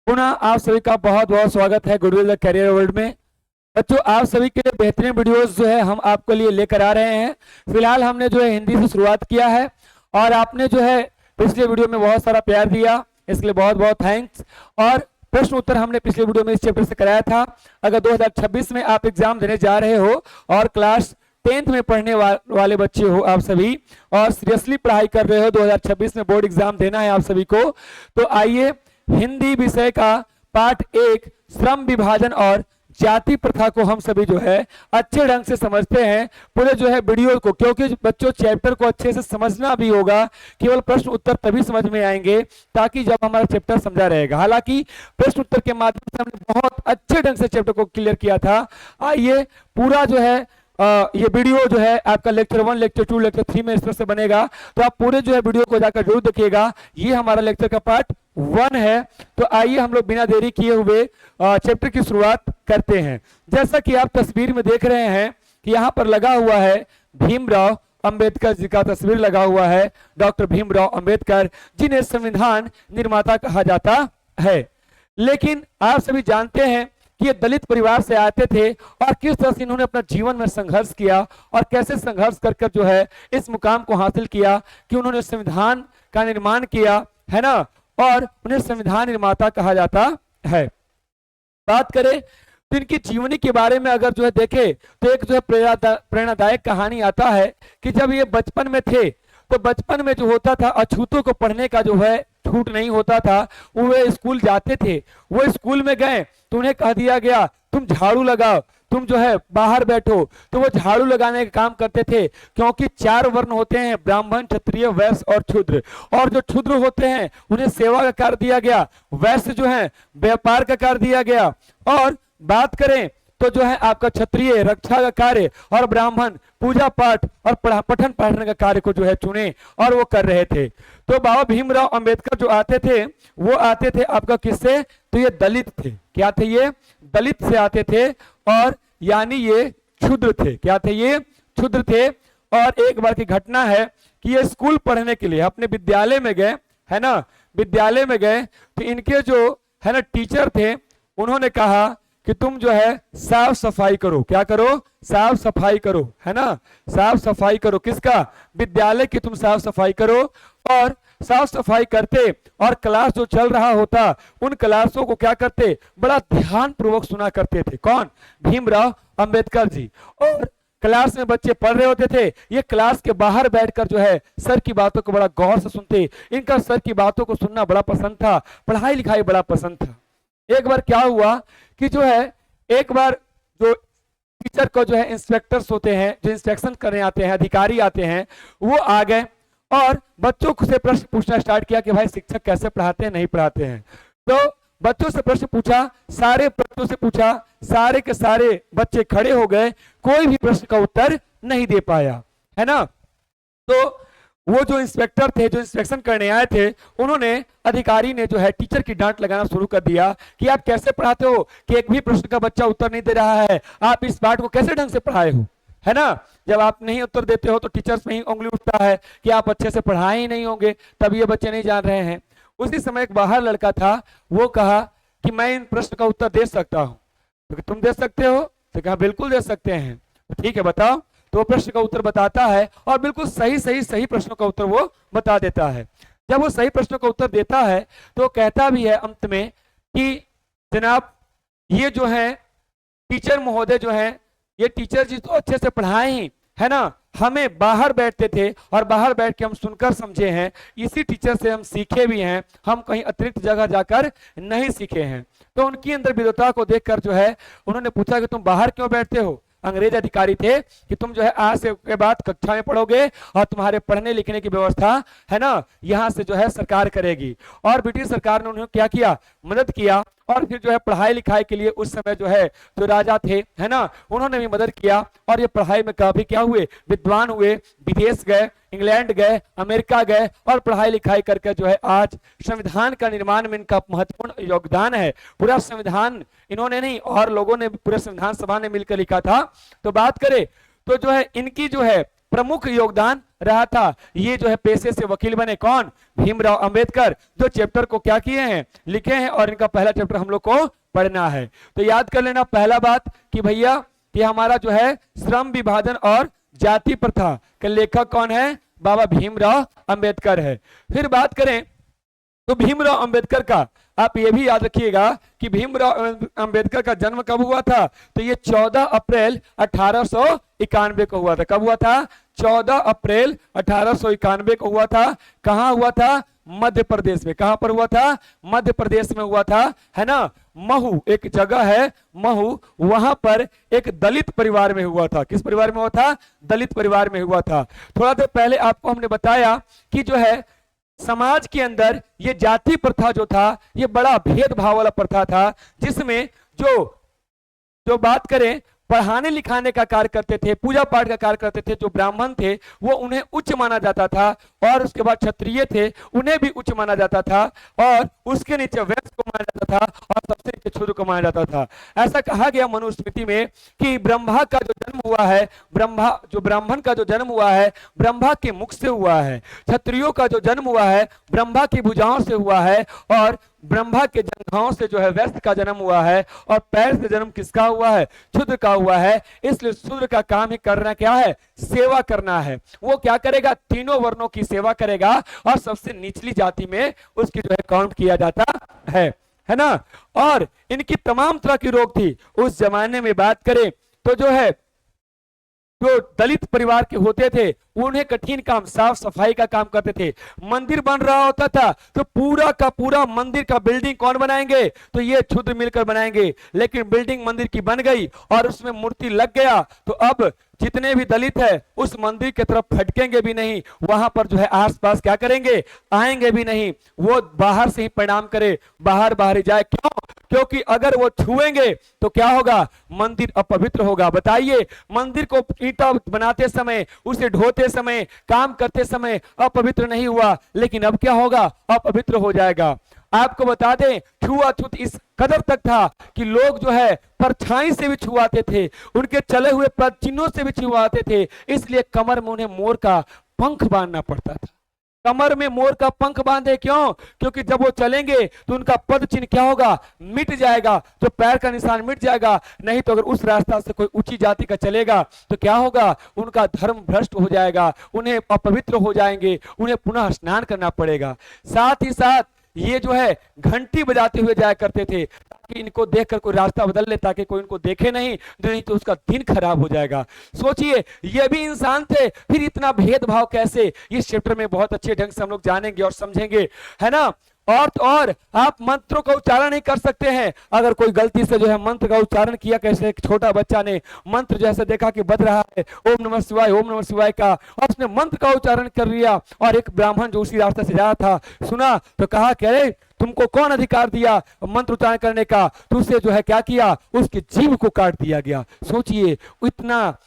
पुनः आप सभी का बहुत बहुत स्वागत है गुडविल द करियर वर्ल्ड में। बच्चों, आप सभी के लिए बेहतरीन वीडियोस जो है हम आपके लिए लेकर आ रहे हैं। फिलहाल हमने जो है हिंदी से शुरुआत किया है और आपने जो है पिछले वीडियो में बहुत सारा प्यार दिया, इसके लिए बहुत बहुत थैंक्स। और प्रश्न उत्तर हमने पिछले वीडियो में इस चैप्टर से कराया था। अगर 2026 में आप एग्जाम देने जा रहे हो और क्लास 10th में पढ़ने वाले बच्चे हो आप सभी और सीरियसली पढ़ाई कर रहे हो, 2026 में बोर्ड एग्जाम देना है आप सभी को, तो आइए हिंदी विषय का पाठ 1 श्रम विभाजन और जाति प्रथा को हम सभी जो है अच्छे ढंग से समझते हैं पूरे जो है वीडियो को, क्योंकि बच्चों चैप्टर को अच्छे से समझना भी होगा। केवल प्रश्न उत्तर तभी समझ में आएंगे ताकि जब हमारा चैप्टर समझा रहेगा। हालांकि प्रश्न उत्तर के माध्यम से हमने बहुत अच्छे ढंग से चैप्टर को क्लियर किया था। आइए पूरा जो है ये वीडियो जो है आपका लेक्चर 1, लेक्चर 2, लेक्चर 3 में इस तरह से बनेगा, तो आप पूरे जो है वीडियो को जाकर जरूर देखिएगा। ये हमारा लेक्चर का पार्ट 1 है। तो आइए हम लोग बिना देरी किए हुए चैप्टर की शुरुआत करते हैं। जैसा कि आप तस्वीर में देख रहे हैं कि यहाँ पर लगा हुआ है भीमराव अंबेडकर जी का तस्वीर लगा हुआ है, डॉक्टर भीमराव अंबेडकर जिन्हें संविधान निर्माता कहा जाता है। लेकिन आप सभी जानते हैं कि ये दलित परिवार से आते थे और किस तरह से इन्होंने अपना जीवन में संघर्ष किया और कैसे संघर्ष कर कर जो है इस मुकाम को हासिल किया कि उन्होंने संविधान का निर्माण किया, है ना, और उन्हें संविधान निर्माता कहा जाता है। बात करें तो इनकी जीवनी के बारे में अगर जो है देखे तो एक जो है प्रेरणादायक कहानी आता है कि जब ये बचपन में थे तो बचपन में जो होता था अछूतों को पढ़ने का जो है छूट नहीं होता था। वो स्कूल जाते थे, वो स्कूल में गए तो उन्हें कह दिया गया तुम झाड़ू लगाओ, तुम जो है बाहर बैठो, तो वो झाड़ू लगाने का काम करते थे। क्योंकि 4 वर्ण होते हैं, ब्राह्मण, क्षत्रिय, वैश्य और क्षुद्र, और जो क्षुद्र होते हैं उन्हें सेवा का कार्य दिया गया, वैश्य जो है व्यापार का कार्य दिया गया, और बात करें तो जो है आपका क्षत्रिय रक्षा का कार्य और ब्राह्मण पूजा पाठ और पठन पाठन का कार्य को जो है चुने और वो कर रहे थे। तो बाबा भीमराव अंबेडकर जो आते थे वो आते थे आपका किससे, तो ये दलित थे। क्या थे ये? दलित से आते थे और यानी ये क्षुद्र थे। क्या थे ये? क्षुद्र थे। और एक बार की घटना है कि ये स्कूल पढ़ने के लिए अपने विद्यालय में गए, है ना, विद्यालय में गए तो इनके जो है ना टीचर थे उन्होंने कहा कि तुम जो है साफ सफाई करो। क्या करो? साफ सफाई करो, है ना, साफ सफाई करो। किसका? विद्यालय की तुम साफ सफाई करो। और साफ सफाई करते और क्लास जो चल रहा होता उन क्लासों को क्या करते, बड़ा ध्यान पूर्वक सुना करते थे। कौन? भीमराव अंबेडकर जी। और क्लास में बच्चे पढ़ रहे होते थे, ये क्लास के बाहर बैठकर जो है सर की बातों को बड़ा गौर से सुनते। इनका सर की बातों को सुनना बड़ा पसंद था, पढ़ाई लिखाई बड़ा पसंद था। एक बार क्या हुआ कि जो है एक बार जो टीचर को जो है इंस्पेक्टर्स होते हैं जो इंस्पेक्शन करने आते हैं, अधिकारी आते हैं, वो आ गए और बच्चों से प्रश्न पूछना स्टार्ट किया कि भाई शिक्षक कैसे पढ़ाते हैं, नहीं पढ़ाते हैं। तो बच्चों से प्रश्न पूछा, सारे बच्चों से पूछा, सारे के सारे बच्चे खड़े हो गए, कोई भी प्रश्न का उत्तर नहीं दे पाया, है ना। तो वो जो इंस्पेक्टर थे जो इंस्पेक्शन करने आए थे उन्होंने, अधिकारी ने जो है टीचर की डांट लगाना शुरू कर दिया कि आप कैसे पढ़ाते हो कि एक भी प्रश्न का बच्चा उत्तर नहीं दे रहा है, आप इस पाठ को कैसे ढंग से पढ़ाए हो, है ना। जब आप नहीं उत्तर देते हो तो टीचर्स में ही उंगली उठता है कि आप अच्छे से पढ़ाए ही नहीं होंगे, तब ये बच्चे नहीं जान रहे हैं। उसी समय एक बाहर लड़का था, वो कहा कि मैं इन प्रश्न का उत्तर दे सकता हूँ। तो तुम दे सकते हो? तो कहा बिल्कुल दे सकते हैं। तो ठीक है बताओ। तो प्रश्न का उत्तर बताता है और बिल्कुल सही प्रश्नों का उत्तर वो बता देता है। जब वो सही प्रश्नों का उत्तर देता है तो कहता भी है अंत में कि जनाब ये जो है टीचर महोदय जो है, ये टीचर जी तो अच्छे से पढ़ाए ही, है ना, हमें बाहर बैठते थे और बाहर बैठ के हम सुनकर समझे हैं, इसी टीचर से हम सीखे भी हैं, हम कहीं अतिरिक्त जगह जाकर नहीं सीखे हैं। तो उनकी अंदर विद्वता को देखकर जो है उन्होंने पूछा कि तुम बाहर क्यों बैठते हो। अंग्रेज अधिकारी थे कि तुम जो है आज से के बाद कक्षा में पढ़ोगे और तुम्हारे पढ़ने लिखने की व्यवस्था, है ना, यहाँ से जो है सरकार करेगी। और ब्रिटिश सरकार ने उन्हें क्या किया, मदद किया। और फिर जो है पढ़ाई लिखाई के लिए उस समय जो है जो राजा थे, है ना, उन्होंने भी मदद किया और ये पढ़ाई में काफी क्या हुए, विद्वान हुए, विदेश गए, इंग्लैंड गए, अमेरिका गए और पढ़ाई लिखाई करके जो है आज संविधान का निर्माण में इनका महत्वपूर्ण योगदान है। पूरा संविधान इन्होंने नहीं और लोगों ने, पूरे संविधान सभा ने मिलकर लिखा था। तो बात करें तो जो है इनकी जो है प्रमुख योगदान रहा था। ये जो है पेशे से वकील बने, कौन? भीमराव अंबेडकर, जो चैप्टर को क्या किए हैं, लिखे हैं, और इनका पहला चैप्टर हम लोग को पढ़ना है। तो याद कर लेना पहला बात कि भैया कि हमारा जो है श्रम विभाजन और जाति प्रथा के लेखक कौन है? बाबा भीमराव अंबेडकर है। फिर बात करें तो भीमराव अंबेडकर का आप ये भी याद रखिएगा कि भीमराव अंबेडकर का जन्म कब हुआ था? तो ये 14 अप्रैल 1891 को हुआ था। कब हुआ था? 14 अप्रैल 1891 को हुआ था। कहां हुआ था? मध्य प्रदेश में। कहां पर हुआ था? मध्य प्रदेश में हुआ था, है ना। महू एक जगह है, महू, वहां पर एक दलित परिवार में हुआ था। किस परिवार में हुआ था? दलित परिवार में हुआ था। थोड़ा देर पहले आपको हमने बताया कि जो है समाज के अंदर ये जाति प्रथा जो था, ये बड़ा भेदभाव वाला प्रथा था, जिसमें जो जो बात करें पढ़ाने लिखाने का कार्य करते थे, पूजा पाठ का कार्य करते थे, जो ब्राह्मण थे वो उन्हें उच्च माना जाता था, और उसके बाद क्षत्रिय थे उन्हें भी उच्च माना जाता था, और उसके नीचे वैश्य को माना जाता था, और सबसे नीचे शूद्र को माना जाता था। ऐसा कहा गया मनुस्मृति में कि ब्रह्मा का जो जन्म हुआ है, ब्राह्मण का जो जन्म हुआ है ब्रह्मा के मुख से हुआ है, क्षत्रियों का जो जन्म हुआ है ब्रह्मा की भुजाओं से हुआ है, और ब्रह्मा के जंघाओं से जो है वैश्य का जन्म हुआ है, और पैर से जन्म किसका हुआ है? शूद्र का हुआ है। इसलिए शूद्र का काम ही करना क्या है? सेवा करना है। वो क्या करेगा? तीनों वर्णों की सेवा करेगा, और सबसे निचली जाति में उसकी जो है काउंट किया जाता है ना। और इनकी तमाम तरह की रोग थी उस जमाने में। बात करें तो जो है जो दलित परिवार के होते थे उन्हें कठिन काम, साफ सफाई का काम करते थे। मंदिर बन रहा होता था तो पूरा का पूरा मंदिर का बिल्डिंग कौन बनाएंगे? तो ये क्षुद्र मिलकर बनाएंगे। लेकिन बिल्डिंग मंदिर की बन गई और उसमें मूर्ति लग गया, तो अब जितने भी दलित है उस मंदिर की तरफ फटकेंगे भी नहीं, वहां पर जो है आसपास क्या करेंगे? आएंगे भी नहीं। वो बाहर से ही प्रणाम करे, बाहर ही जाए। क्यों? क्योंकि अगर वो छुएंगे तो क्या होगा? मंदिर अपवित्र होगा। बताइए, मंदिर को ईंटा बनाते समय, उसे ढोते समय, काम करते समय अपवित्र नहीं हुआ, लेकिन अब क्या होगा? अपवित्र हो जाएगा। आपको बता दें छुआछूत इस कदर तक था कि लोग जो है परछाई से भी छुआते थे, उनके चले हुए पद चिन्हों से भी छुआते थे। इसलिए कमर में उन्हें मोर का पंख बांधना पड़ता था। कमर में मोर का पंख बांधे, क्यों? क्योंकि जब वो चलेंगे तो उनका पद चिन्ह क्या होगा? मिट जाएगा, जो पैर का निशान मिट जाएगा। नहीं तो अगर उस रास्ता से कोई ऊंची जाति का चलेगा तो क्या होगा? उनका धर्म भ्रष्ट हो जाएगा, उन्हें अपवित्र हो जाएंगे, उन्हें पुनः स्नान करना पड़ेगा। साथ ही साथ ये जो है घंटी बजाते हुए जाया करते थे, ताकि इनको देखकर कोई रास्ता बदल ले, ताकि कोई इनको देखे नहीं तो उसका दिन खराब हो जाएगा। सोचिए, ये भी इंसान थे, फिर इतना भेदभाव कैसे? इस चैप्टर में बहुत अच्छे ढंग से हम लोग जानेंगे और समझेंगे, है ना। और तो और आप मंत्रों का उच्चारण नहीं कर सकते हैं। अगर कोई गलती से जो है मंत्र का उच्चारण किया, कैसे एक छोटा बच्चा ने मंत्र जैसे देखा कि बज रहा है ओम नमः शिवाय, ओम नमः शिवाय का, और उसने मंत्र का उच्चारण कर लिया, और एक ब्राह्मण जो उसी रास्ते से जा रहा था सुना तो कहा कि अरे तुमको कौन अधिकार दिया मंत्र उच्चारण करने का? तो उसे जो है क्या किया? उसकी जीभ को काट दिया गया। सोचिए, इतना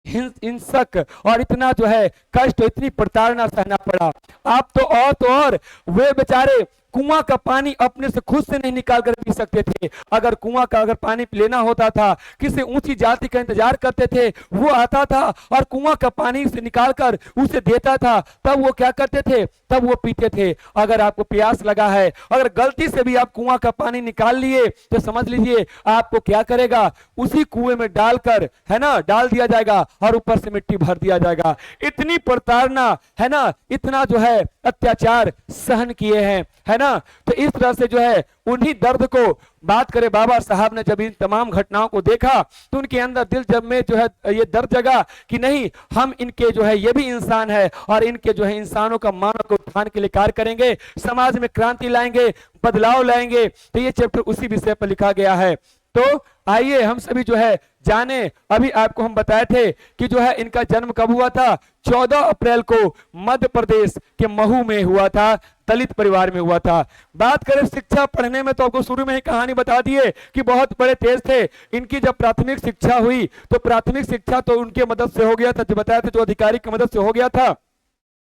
हिंसक और इतना जो है कष्ट, इतनी प्रताड़ना सहना पड़ा। आप तो और वे बेचारे कुआं का पानी अपने से खुद से नहीं निकाल कर पी सकते थे। अगर कुआं का अगर पानी लेना होता था, किसी ऊंची जाति का इंतजार करते थे, वो आता था और कुआं का पानी से निकाल कर उसे देता था, तब वो क्या करते थे? तब वो पीते थे। अगर आपको प्यास लगा है, अगर गलती से भी आप कुआं का पानी निकाल लिए तो समझ लीजिए आपको क्या करेगा? उसी कुएं में डालकर, है ना, डाल दिया जाएगा और ऊपर से मिट्टी भर दिया जाएगा। इतनी प्रताड़ना, है ना, इतना जो है अत्याचार सहन किए हैं, है ना। तो इस तरह से जो है उन्हीं दर्द को बात करें, बाबा साहब ने जब इन तमाम घटनाओं को देखा तो उनके अंदर दिल जब में जो है ये दर्द जगा कि नहीं, हम इनके जो है ये भी इंसान है, और इनके जो है इंसानों का मानव को उत्थान के लिए कार्य करेंगे, समाज में क्रांति लाएंगे, बदलाव लाएंगे। तो ये चैप्टर उसी विषय पर लिखा गया है। तो आइए हम सभी जो है जाने। अभी आपको हम बताए थे कि जो है इनका जन्म कब हुआ था? 14 अप्रैल को मध्य प्रदेश के महू में हुआ था, दलित परिवार में हुआ था। बात करें शिक्षा पढ़ने में, तो आपको शुरू में ही कहानी बता दिए कि बहुत बड़े तेज थे। इनकी जब प्राथमिक शिक्षा हुई तो प्राथमिक शिक्षा तो उनके मदद से हो गया था, जो बताया था, जो अधिकारी की मदद से हो गया था।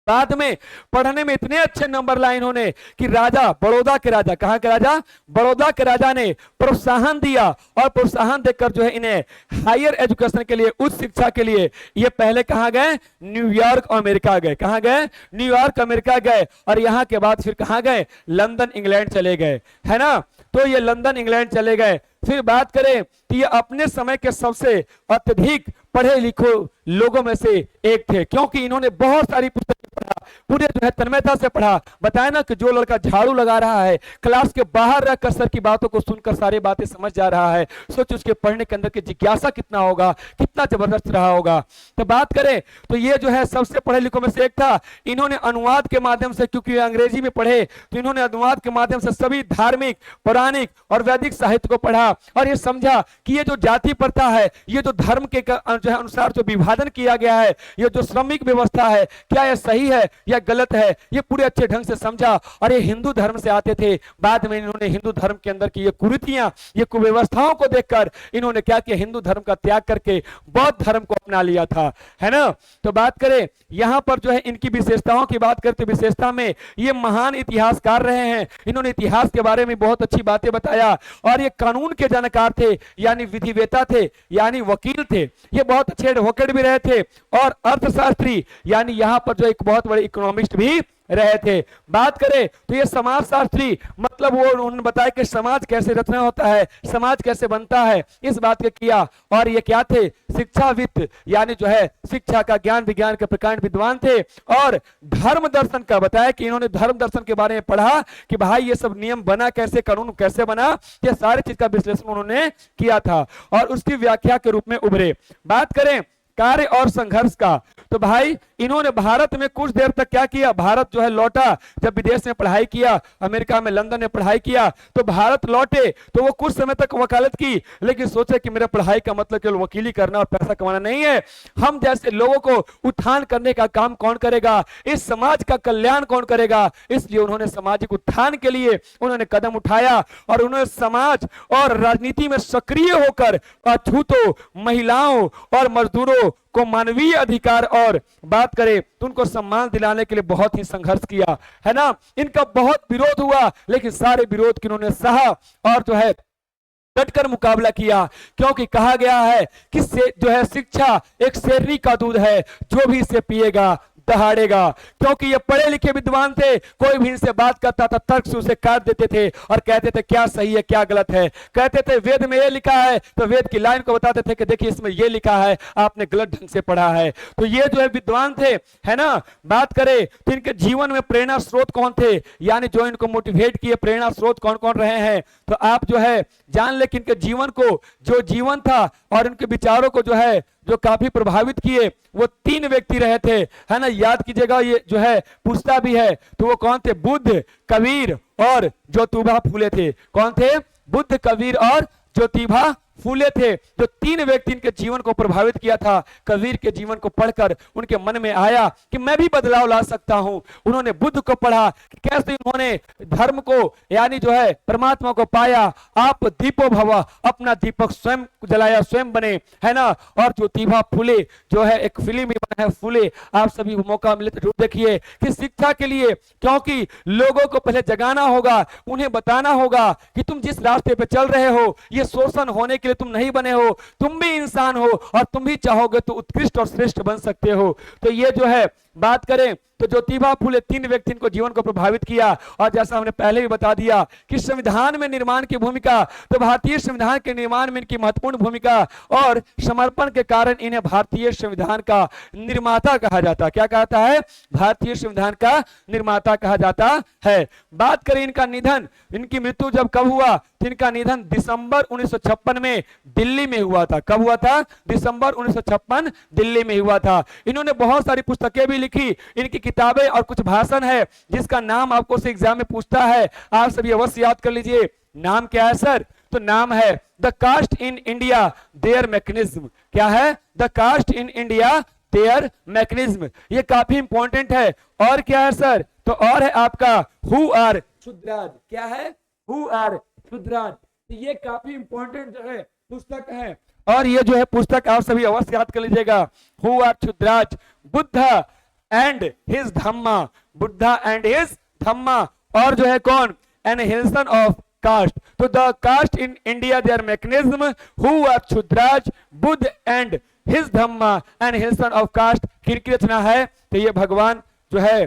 बाद में पढ़ने में इतने अच्छे नंबर लाए इन्होंने कि राजा, बड़ौदा के राजा, कहाँ के राजा, बड़ौदा के राजा ने प्रोत्साहन दिया, और प्रोत्साहन देकर जो है इन्हें हायर एजुकेशन के लिए, उच्च शिक्षा के लिए ये पहले कहाँ गए, न्यूयॉर्क अमेरिका गए। कहाँ गए, न्यूयॉर्क अमेरिका गए, और यहाँ के बाद फिर कहाँ गए, लंदन इंग्लैंड चले गए, है ना। तो ये लंदन इंग्लैंड चले गए। फिर बात करें तो ये अपने समय के सबसे अत्यधिक पढ़े लिखे लोगों में से एक थे, क्योंकि इन्होंने बहुत सारी पुस्तकें पढ़ा, पूरे जो है तन्मयता से पढ़ा। बताया ना कि जो लड़का झाड़ू लगा रहा है, क्लास के बाहर रहकर सर की बातों को सुनकर सारी बातें समझ जा रहा है, सोच उसके पढ़ने के अंदर की जिज्ञासा कितना होगा, कितना जबरदस्त रहा होगा। तो बात करें तो ये जो है सबसे पढ़े लिखों में से एक था। इन्होंने अनुवाद के माध्यम से, क्योंकि अंग्रेजी में पढ़े, तो इन्होंने अनुवाद के माध्यम से सभी धार्मिक, पौराणिक और वैदिक साहित्य को पढ़ा, और ये समझा कि ये जो जाति प्रथा है, ये जो धर्म के जो है अनुसार जो विभाजन किया गया है, ये जो श्रमिक व्यवस्था है, क्या ये सही है या गलत है, ये पूरे अच्छे ढंग से समझा। और ये हिंदू धर्म से आते थे। बाद में इन्होंने हिंदू धर्म के अंदर की ये कुरीतियां, ये कुव्यवस्थाओं को देखकर इन्होंने क्या किया, हिंदू धर्म का त्याग करके बौद्ध धर्म को अपना लिया था, है ना। तो बात करें यहां पर जो है इनकी विशेषताओं की बात करते, विशेषता में ये महान इतिहासकार रहे हैं। इन्होंने इतिहास के बारे में बहुत अच्छी बातें बताया, और ये कानून के जानकार थे, यानी विधिवेता थे, यानी वकील थे। ये बहुत अच्छे एडवोकेट भी रहे थे, और अर्थशास्त्री, यानी यहां पर जो एक बहुत बड़े इकोनॉमिस्ट भी रहे थे। बात करें तो ये समाज शास्त्री, मतलब वो उन्होंने बताया कि समाज कैसे रचना होता है, समाज कैसे बनता है, इस बात के किया। और ये क्या थे, शिक्षाविद, यानी जो है शिक्षा का ज्ञान विज्ञान के प्रकांड विद्वान थे। और धर्म दर्शन का बताया कि इन्होंने धर्म दर्शन के बारे में पढ़ा कि भाई ये सब नियम बना कैसे, कानून कैसे बना, ये सारी चीज का विश्लेषण उन्होंने किया था, और उसकी व्याख्या के रूप में उभरे। बात करें कार्य और संघर्ष का, तो भाई इन्होंने भारत में कुछ देर तक क्या किया, भारत जो है लौटा, जब विदेश में पढ़ाई किया, अमेरिका में, लंदन में पढ़ाई किया, तो भारत लौटे तो वो कुछ समय तक वकालत की, लेकिन सोचे कि मेरा पढ़ाई का मतलब केवल वकीली करना और पैसा कमाना नहीं है, हम जैसे लोगों को उत्थान करने का काम कौन करेगा, इस समाज का कल्याण कौन करेगा। इसलिए उन्होंने सामाजिक उत्थान के लिए उन्होंने कदम उठाया, और उन्होंने समाज और राजनीति में सक्रिय होकर अछूतों, महिलाओं और मजदूरों को मानवीय अधिकार और बात करें तो उनको सम्मान दिलाने के लिए बहुत ही संघर्ष किया, है ना। इनका बहुत विरोध हुआ, लेकिन सारे विरोध की उन्होंने सहा, और जो है डटकर मुकाबला किया, क्योंकि कहा गया है कि जो है शिक्षा एक शेरनी का दूध है, जो भी इसे पिएगा दहाड़ेगा। क्योंकि ये पढ़े लिखे विद्वान थे, कोई भी इनसे बात करता था तर्क से उसे काट देते थे, और कहते थे क्या सही है क्या गलत है। कहते थे वेद में ये लिखा है, तो वेद की लाइन को बताते थे कि देखिए इसमें ये लिखा है, आपने गलत ढंग से पढ़ा है। तो ये जो है विद्वान थे, है ना। बात करें तो इनके जीवन में प्रेरणा स्रोत कौन थे, यानी जो इनको मोटिवेट किए, प्रेरणा स्रोत कौन कौन रहे हैं, तो आप जो है जान ले कि इनके जीवन को, जो जीवन था और इनके विचारों को जो है जो काफी प्रभावित किए, वो 3 व्यक्ति रहे थे, है ना। याद कीजिएगा, ये जो है पूछता भी है, तो वो कौन थे, बुद्ध, कबीर और ज्योतिबा फूले थे। कौन थे, बुद्ध, कबीर और ज्योतिबा फूले थे। जो 3 व्यक्ति इनके जीवन को प्रभावित किया था। कबीर के जीवन को पढ़कर उनके मन में आया कि मैं भी बदलाव ला सकता हूं। उन्होंने बुद्ध को पढ़ा कि कैसे उन्होंने धर्म को, यानी जो है परमात्मा को पाया। आप दीपो भव, अपना दीपक स्वयं जलाया, स्वयं बने, है ना। और ज्योतिबा फूले जो है एक फिल्म भी बना है फूले, आप सभी मौका मिले तो जरूर देखिए कि शिक्षा के लिए, क्योंकि लोगों को पहले जगाना होगा, उन्हें बताना होगा कि तुम जिस रास्ते पे चल रहे हो, ये शोषण होने के लिए तुम नहीं बने हो, तुम भी इंसान हो, और तुम भी चाहोगे तो उत्कृष्ट और श्रेष्ठ बन सकते हो। तो ये जो है बात करें तो ज्योतिबा फूले 3 व्यक्ति को जीवन को प्रभावित किया। और जैसा हमने पहले भी बता दिया कि संविधान में निर्माण की भूमिका, तो भारतीय संविधान के निर्माण में इनकी महत्वपूर्ण भूमिका और समर्पण के कारण इन्हें भारतीय संविधान का निर्माता कहा जाता है। क्या कहता है, भारतीय संविधान का निर्माता कहा जाता है। बात करें इनका निधन, इनकी मृत्यु जब कब हुआ, तो इनका निधन दिसंबर 1956 में दिल्ली में हुआ था। कब हुआ था, दिसंबर 1956 दिल्ली में हुआ था। इन्होंने बहुत सारी पुस्तकें भी लिखी, इनकी किताबें और कुछ भाषण है जिसका नाम आपको से एग्जाम में पूछता है, आप सभी अवश्य याद कर लीजिए। नाम क्या है सर, तो नाम है the caste in India their mechanism. क्या है, the caste in India their mechanism. ये काफी इंपॉर्टेंट है। और क्या है सर, तो और है आपका हु आर क्षुद्राज। क्या है, हु आर क्षुद्राज। ये काफी इंपॉर्टेंट जो है पुस्तक है, और ये जो है पुस्तक आप सभी अवश्य याद कर लीजिएगा, who are Shudras. Buddha and his Dhamma, Buddha and his Dhamma, और जो है कौन, एनहिलेशन ऑफ कास्ट। तो the caste in India their mechanism who are Shudras, Buddha and his Dhamma, annihilation of caste, किनकी रचना है? तो ये भगवान जो है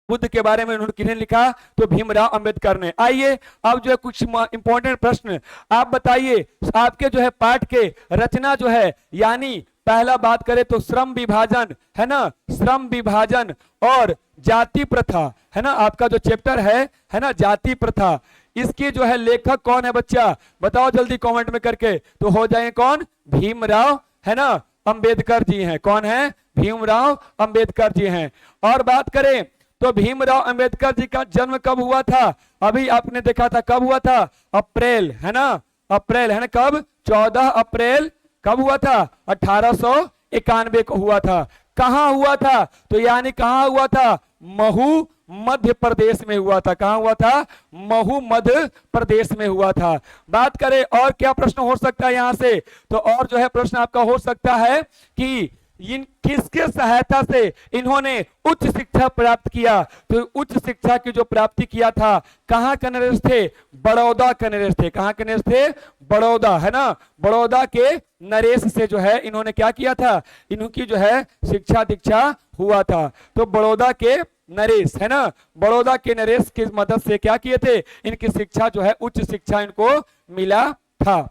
बुद्ध के बारे में उन्होंने किसने लिखा? तो भीमराव अंबेडकर ने। आइए अब जो है कुछ इंपॉर्टेंट प्रश्न आप बताइए, आपके जो है पाठ के रचना जो है, यानी पहला बात करें तो श्रम विभाजन है ना, श्रम विभाजन और जाति प्रथा है ना, आपका जो चैप्टर है ना, जाति प्रथा, इसकी जो है लेखक कौन है बच्चा? बताओ जल्दी कमेंट में करके, तो हो जाए कौन? भीमराव है ना अंबेडकर जी हैं। कौन है? भीमराव अंबेडकर जी हैं। और बात करें तो भीमराव अंबेडकर जी का जन्म कब हुआ था? अभी आपने देखा था, कब हुआ था? अप्रैल है ना, अप्रैल है ना, कब? 14 अप्रैल कब हुआ था? 1891 को हुआ था। कहां हुआ था? तो यानी कहां हुआ था? महू मध्य प्रदेश में हुआ था। कहां हुआ था? महू मध्य प्रदेश में हुआ था। बात करें और क्या प्रश्न हो सकता है यहां से, तो और जो है प्रश्न आपका हो सकता है कि इन किसके सहायता से इन्होंने उच्च शिक्षा प्राप्त किया? तो उच्च शिक्षा की जो प्राप्ति किया था, कहां के नरेश थे? बड़ौदा के नरेश थे। कहां के नरेश थे? बड़ौदा है ना, बड़ौदा के नरेश से जो है इन्होंने क्या किया था? इनकी जो है शिक्षा दीक्षा हुआ था। तो बड़ौदा के नरेश है ना, बड़ौदा के नरेश की मदद से क्या किए थे? इनकी शिक्षा जो है उच्च शिक्षा इनको मिला था।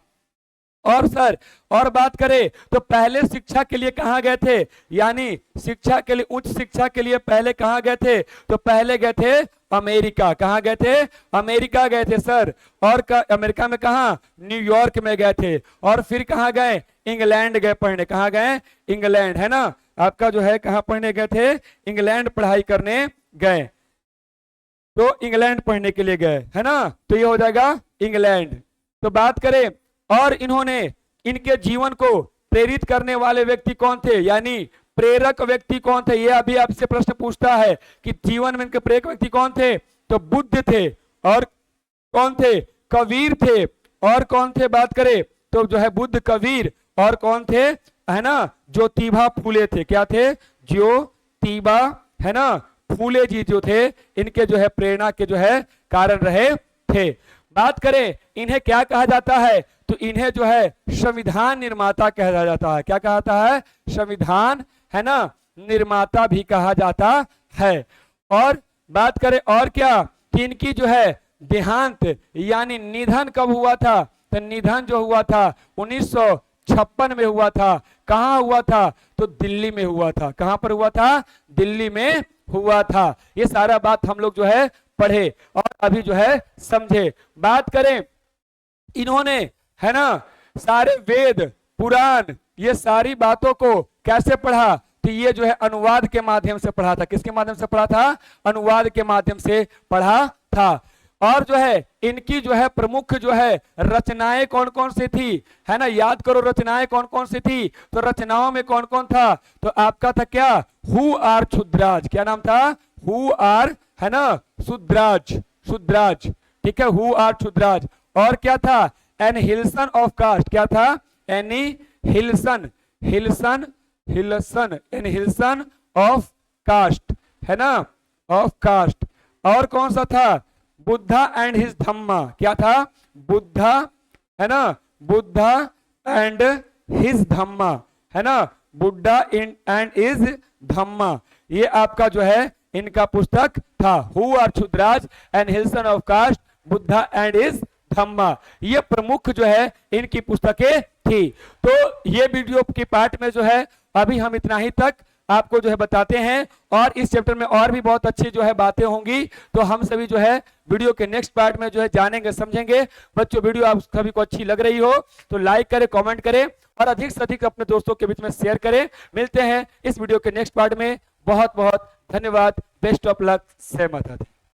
और सर और बात करें तो पहले शिक्षा के लिए कहां गए थे? यानी शिक्षा के लिए, उच्च शिक्षा के लिए पहले कहां गए थे? तो पहले गए थे अमेरिका। कहां गए थे? अमेरिका गए थे सर। और अमेरिका में कहां? न्यूयॉर्क में गए थे। और फिर कहां गए? इंग्लैंड गए पढ़ने। कहां गए? इंग्लैंड है ना, आपका जो है कहां पढ़ने गए थे? इंग्लैंड पढ़ाई करने गए। तो इंग्लैंड पढ़ने के लिए गए है ना, तो ये हो जाएगा इंग्लैंड। तो बात करें और इन्होंने, इनके जीवन को प्रेरित करने वाले व्यक्ति कौन थे? यानी प्रेरक व्यक्ति कौन थे? ये अभी आपसे प्रश्न पूछता है कि जीवन में इनके प्रेरक व्यक्ति कौन थे? तो बुद्ध थे। और कौन थे? कबीर थे। और कौन थे? बात करें तो जो है बुद्ध, कबीर, और कौन थे? है ना, ज्योतिबा फूले थे। क्या थे? ज्योतिबा है ना फूले जी जो थे, इनके जो है प्रेरणा के जो है कारण रहे थे। बात करें इन्हें क्या कहा जाता है? तो इन्हें जो है संविधान निर्माता कहा जाता है। क्या कहा जाता है? संविधान है ना निर्माता भी कहा जाता है। और बात करें और क्या कि इनकी जो है देहांत यानी निधन कब हुआ था? तो निधन जो हुआ था 1956 में हुआ था। कहां हुआ था? तो दिल्ली में हुआ था। कहां पर हुआ था? दिल्ली में हुआ था। ये सारा बात हम लोग जो है पढ़े और अभी जो है समझे। बात करें इन्होंने है ना सारे वेद पुराण ये सारी बातों को कैसे पढ़ा? तो ये जो है अनुवाद के माध्यम से पढ़ा था। किसके माध्यम से पढ़ा था? अनुवाद के माध्यम से पढ़ा था। और जो है इनकी जो है प्रमुख जो है रचनाएं कौन कौन सी थी? है ना, याद करो रचनाएं कौन कौन सी थी। तो रचनाओं में कौन कौन था? तो आपका था क्या? Who are Shudras. क्या नाम था? हु आर है ना शुद्राज, शुद्राज, ठीक है, हु आर क्षुद्राज। और क्या था? Annihilation of caste. क्या था? एनहिलेशन, हिलेशन, हिलेशन, एनहिलेशन ऑफ कास्ट है ना, ऑफ कास्ट। और कौन सा था? Buddha and his Dhamma. क्या था? बुद्धा है ना, बुद्धा एंड हिज धम्मा है ना, बुद्धा एंड हिज धम्मा। ये आपका जो है इनका पुस्तक था, who are Shudras, annihilation of caste, Buddha and his Dhamma. ये प्रमुख जो है इनकी पुस्तकें थी। तो ये वीडियो की पार्ट में जो है अभी हम इतना ही तक आपको जो है बताते हैं, और इस चैप्टर में और भी बहुत अच्छी जो है बातें होंगी। तो हम सभी जो है वीडियो के नेक्स्ट पार्ट में जो है जानेंगे, समझेंगे। बच्चों वीडियो आप सभी को अच्छी लग रही हो तो लाइक करें, कमेंट करें और अधिक से अधिक अपने दोस्तों के बीच में शेयर करें। मिलते हैं इस वीडियो के नेक्स्ट पार्ट में। बहुत बहुत धन्यवाद। Best of luck. जय माता दी।